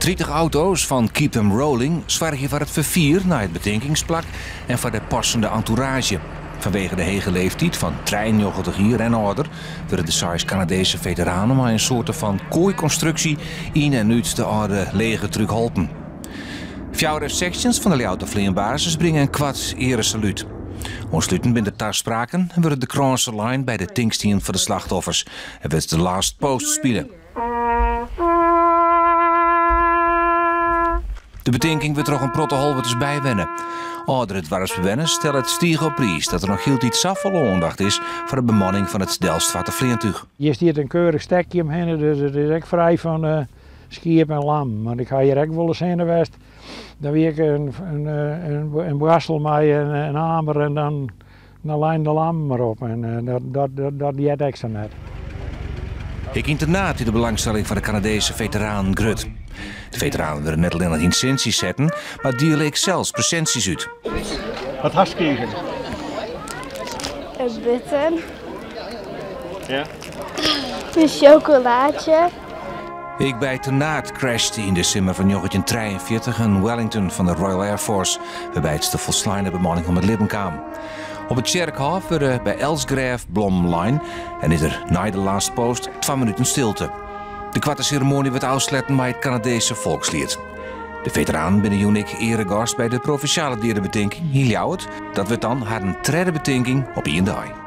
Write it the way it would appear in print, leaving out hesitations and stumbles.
30 auto's van Keep Them Rolling zwargen voor het vervier naar het bedenkingsplak en voor de passende entourage. Vanwege de hege leeftijd van 93 jaar en ouder worden de 6 Canadese veteranen maar een soort van kooiconstructie in en uit de oude legertruck helpen. 4 sections van de Ljouwertervleenbasis brengen een kwart eresaluut. Ontsluiten binnen de tarspraken en worden de kransenlijn bij de Tinkstien voor de slachtoffers. En werd de last post spelen. De bedenking wordt er nog een protocol wat is bijwennen. Ouder het dwarfsbewenners stellen het stieg op prijs dat er nog heel iets afvallen aandacht is voor de bemanning van het Delft-Vaartenvleentuig. Hier stiert een keurig stekje omheen, dus het is echt vrij van schierp en lam. Maar ik ga hier ook wel eens heen geweest. Dan weer ik een brassel met een hamer en dan lijn de lam erop. En dat jet extra net. Ik internaat in de belangstelling van de Canadese veteraan Grut. De veteranen willen net alleen licenties zetten, maar die leek zelfs presenties uit. Wat hast je gekregen? Een button. Ja? Een chocolaatje. Ik bij internaat crashte in december van 1943 een Wellington van de Royal Air Force, waarbij het de volslaande bemanning om het leven kwam. Op het Kerkhof werden bij Elsgraaf Blomline en is er na de last post 2 minuten stilte. De kwarte ceremonie werd afsluiten met het Canadese volkslied. De veteraan binnen Unik eregast bij de provinciale derde bedenking, Hiljouwert. Dat werd dan haar een 3e bedenking op 1 dag.